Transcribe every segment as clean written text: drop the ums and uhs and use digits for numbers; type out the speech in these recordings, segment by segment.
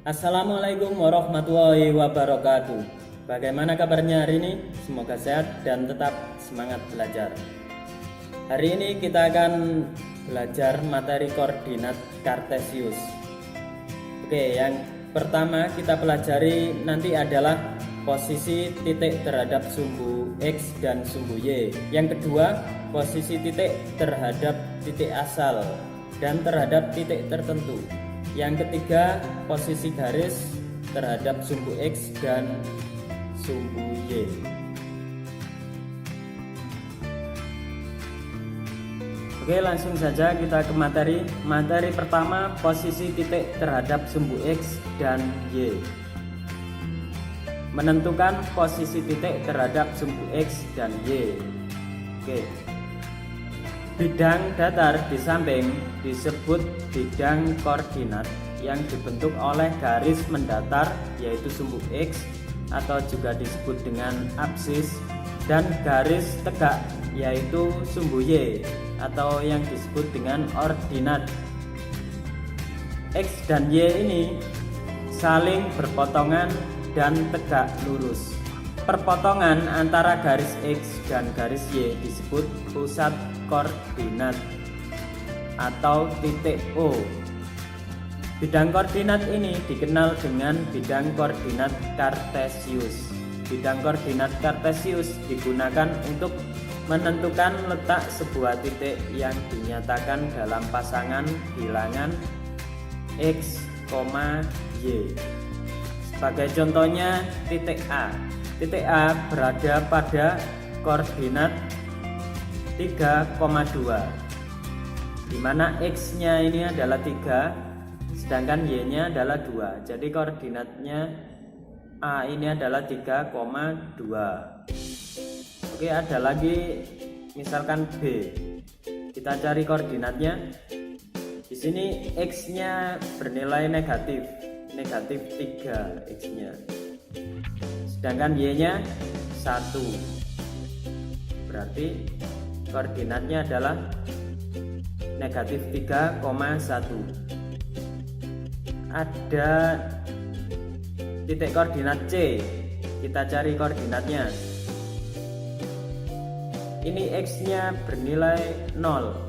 Assalamualaikum warahmatullahi wabarakatuh. Bagaimana kabarnya hari ini? Semoga sehat dan tetap semangat belajar. Hari ini kita akan belajar materi koordinat Kartesius. Oke, yang pertama kita pelajari nanti adalah posisi titik terhadap sumbu X dan sumbu Y. Yang kedua, posisi titik terhadap titik asal dan terhadap titik tertentu. Yang ketiga, posisi garis terhadap sumbu X dan sumbu Y. Oke, langsung saja kita ke materi. Materi pertama, posisi titik terhadap sumbu X dan Y. Menentukan posisi titik terhadap sumbu X dan Y. Oke. Bidang datar di samping disebut bidang koordinat yang dibentuk oleh garis mendatar yaitu sumbu X atau juga disebut dengan absis, dan garis tegak yaitu sumbu Y atau yang disebut dengan ordinat. X dan Y ini saling berpotongan dan tegak lurus. Perpotongan antara garis X dan garis Y disebut pusat koordinat atau titik O. Bidang koordinat ini dikenal dengan bidang koordinat Kartesius. Bidang koordinat Kartesius digunakan untuk menentukan letak sebuah titik yang dinyatakan dalam pasangan bilangan X, Y. Sebagai contohnya titik A. Titik A berada pada koordinat 3,2, di mana X-nya ini adalah 3, sedangkan Y-nya adalah 2. Jadi koordinatnya A ini adalah 3,2. Oke, ada lagi misalkan B. Kita cari koordinatnya. Di sini X-nya bernilai negatif 3 X-nya. Sedangkan Y-nya 1. Berarti koordinatnya adalah negatif 3,1. Ada titik koordinat C. Kita cari koordinatnya. Ini X-nya bernilai 0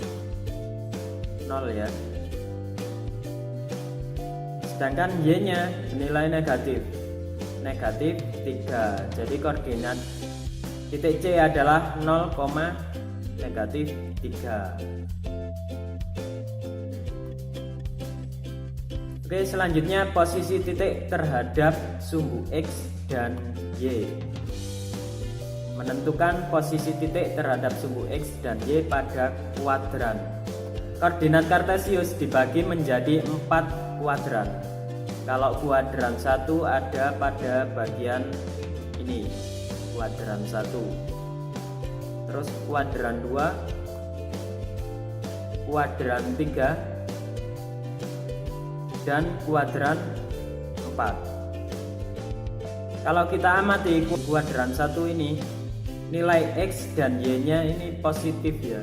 ya. Sedangkan Y-nya bernilai negatif 3. Jadi koordinat titik C adalah 0, negatif 3. Oke, selanjutnya posisi titik terhadap sumbu X dan Y. Menentukan posisi titik terhadap sumbu X dan Y pada kuadran. Koordinat Kartesius dibagi menjadi 4 kuadran. Kalau kuadran 1 ada pada bagian ini, kuadran 1. Terus kuadran 2, kuadran 3, dan kuadran 4. Kalau kita amati kuadran 1 ini, nilai X dan Y-nya ini positif ya.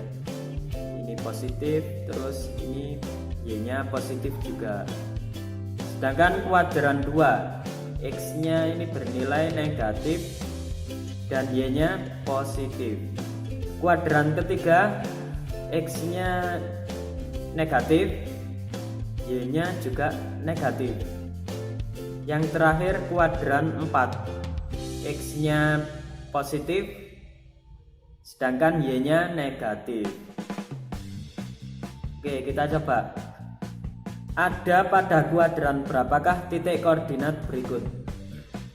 Ini positif, terus ini Y-nya positif juga. Sedangkan kuadran 2, X-nya ini bernilai negatif dan Y-nya positif. Kuadran ketiga, X-nya negatif, Y-nya juga negatif. Yang terakhir kuadran 4, X-nya positif, sedangkan Y-nya negatif. Oke, kita coba. Ada pada kuadran berapakah titik koordinat berikut?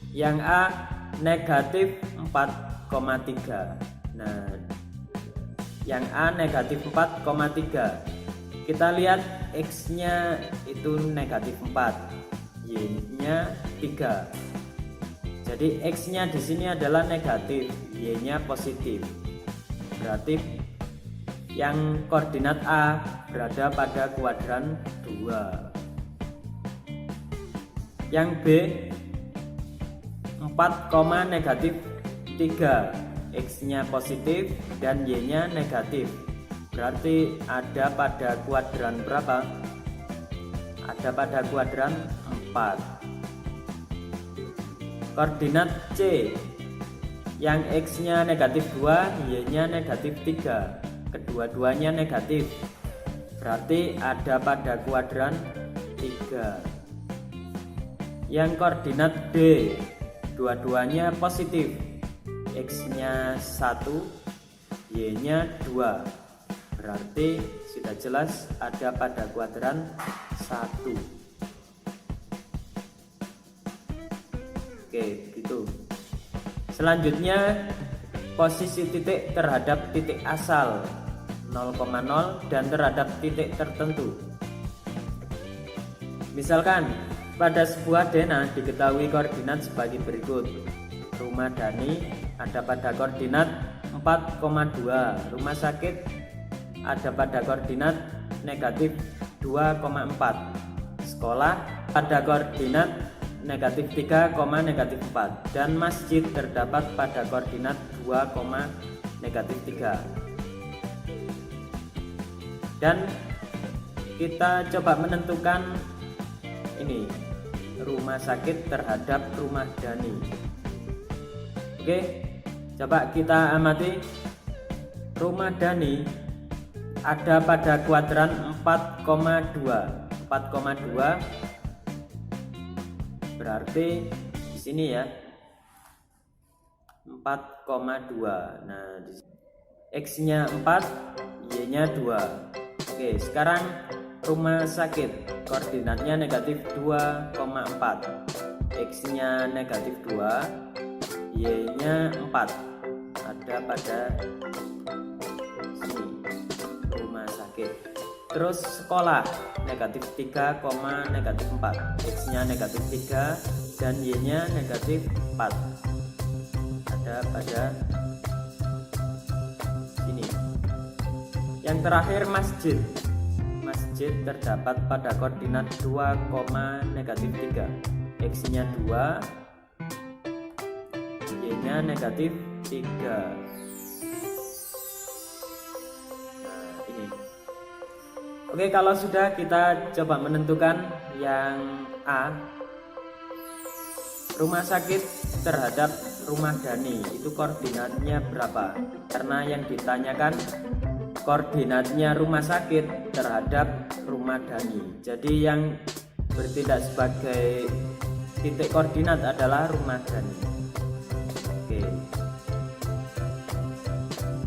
Yang A negatif 4,3. Nah, yang A negatif 4,3. Kita lihat X-nya itu negatif 4, Y-nya 3. Jadi X-nya di sini adalah negatif, Y-nya positif. Berarti yang koordinat A berada pada kuadran 2. Yang B 4, negatif 3, X-nya positif dan Y-nya negatif. Berarti ada pada kuadran berapa? Ada pada kuadran 4. Koordinat C yang X-nya negatif 2, Y-nya negatif 3, kedua-duanya negatif, berarti ada pada kuadran 3. Yang koordinat D, dua-duanya positif, X-nya 1, Y-nya 2, berarti sudah jelas ada pada kuadran 1. Oke, gitu. Selanjutnya posisi titik terhadap titik asal 0,0 dan terhadap titik tertentu. Misalkan pada sebuah denah diketahui koordinat sebagai berikut. Rumah Dani ada pada koordinat 4,2, rumah sakit ada pada koordinat negatif 2,4, sekolah pada koordinat negatif 3, negatif 4, dan masjid terdapat pada koordinat 2, negatif 3. Dan kita coba menentukan ini rumah sakit terhadap rumah Dani. Oke, coba kita amati. Rumah Dani ada pada kuadran 4,2. 4,2 berarti di sini ya. 4,2. Nah, X-nya 4, Y-nya 2. Oke, sekarang rumah sakit koordinatnya negatif 2,4. X-nya negatif 2, Y-nya 4, ada pada sini rumah sakit. Terus sekolah negatif 3, negatif 4, X-nya negatif 3 dan Y-nya negatif 4, ada pada sini. Yang terakhir masjid. Masjid terdapat pada koordinat 2, negatif 3, X-nya 2, Y-nya negatif 3. Nah, ini. Oke, kalau sudah, kita coba menentukan yang A. Rumah sakit terhadap rumah Dani itu koordinatnya berapa? Karena yang ditanyakan koordinatnya rumah sakit terhadap rumah Dani. Jadi yang bertindak sebagai titik koordinat adalah rumah Dani. Oke.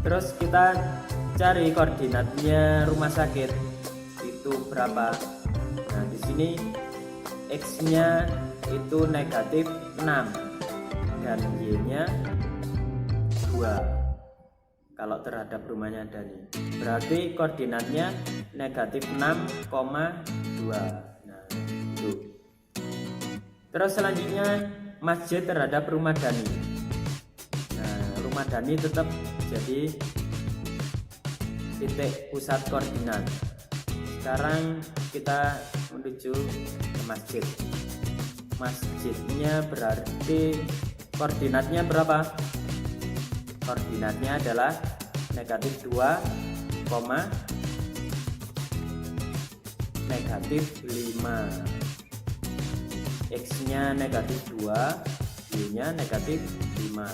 Terus kita cari koordinatnya rumah sakit itu berapa? Nah, di sini X-nya itu negatif 6 dan Y-nya 2. Kalau terhadap rumahnya Dani, berarti koordinatnya negatif 6,2. Nah, itu. Terus selanjutnya masjid terhadap rumah Dani. Nah, rumah Dani tetap jadi titik pusat koordinat. Sekarang kita menuju ke masjid. Masjidnya berarti koordinatnya berapa? Koordinatnya adalah negatif 2, negatif 5. X-nya negatif 2, Y-nya negatif 5.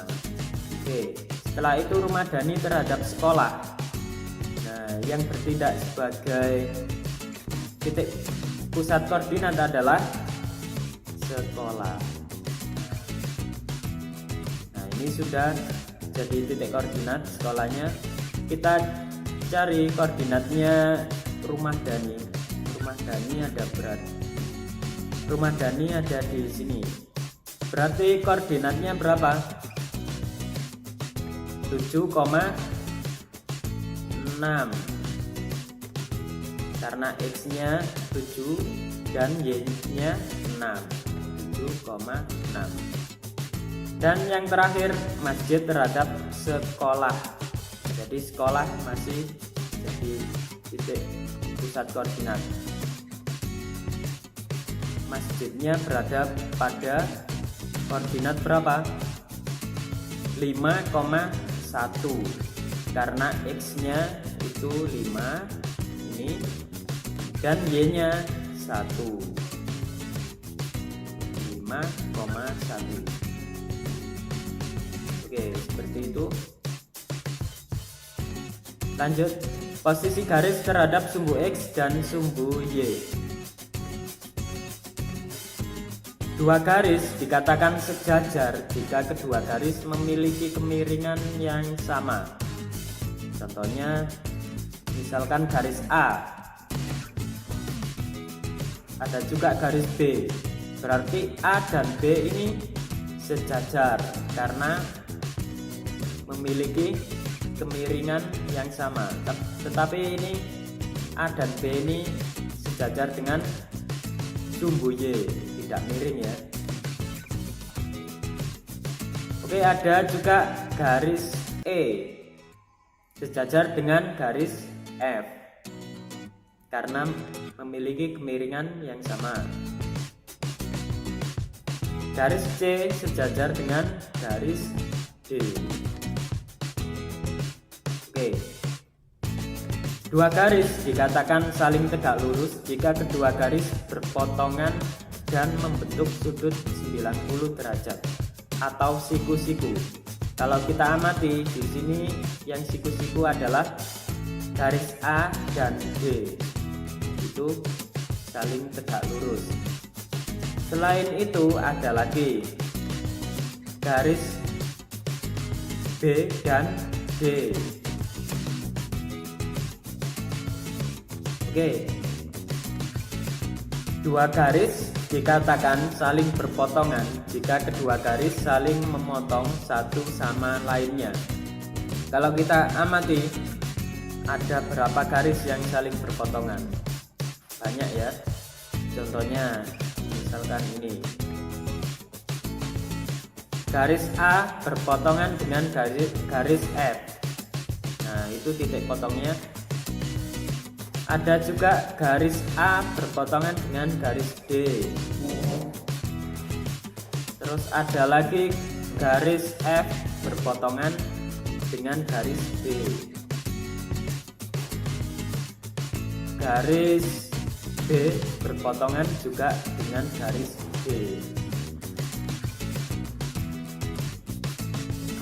Oke, setelah itu rumah Dani terhadap sekolah. Nah, yang bertindak sebagai titik pusat koordinat adalah sekolah. Nah, ini sudah jadi titik koordinat sekolahnya. Kita cari koordinatnya rumah Dani. Rumah Dani ada rumah Dani ada di sini. Berarti koordinatnya berapa? 7,6. Karena X-nya 7 dan Y-nya 6. 7,6. Dan yang terakhir masjid terhadap sekolah. Jadi sekolah masih jadi titik pusat koordinat. Masjidnya berada pada koordinat berapa? 5,1. Karena X-nya itu 5 ini dan Y-nya 1. 5,1. Oke, seperti itu. Lanjut, posisi garis terhadap sumbu X dan sumbu Y. Dua garis dikatakan sejajar jika kedua garis memiliki kemiringan yang sama. Contohnya, misalkan garis A, ada juga garis B. Berarti A dan B ini sejajar karena memiliki kemiringan yang sama. Tetapi ini A dan B ini sejajar dengan sumbu Y, tidak miring ya. Oke, ada juga garis E sejajar dengan garis F karena memiliki kemiringan yang sama. Garis C sejajar dengan garis D. Oke. Dua garis dikatakan saling tegak lurus jika kedua garis berpotongan dan membentuk sudut 90 derajat atau siku-siku. Kalau kita amati di sini yang siku-siku adalah garis A dan D. Itu saling tegak lurus. Selain itu ada lagi garis B dan D. Oke. Dua garis dikatakan saling berpotongan jika kedua garis saling memotong satu sama lainnya. Kalau kita amati, ada berapa garis yang saling berpotongan? Banyak ya. Contohnya, misalkan ini. Garis A berpotongan dengan garis F. Nah, itu titik potongnya. Ada juga garis A berpotongan dengan garis D. Terus ada lagi garis F berpotongan dengan garis D. Garis B berpotongan juga dengan garis D.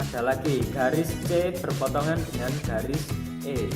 Ada lagi garis C berpotongan dengan garis E.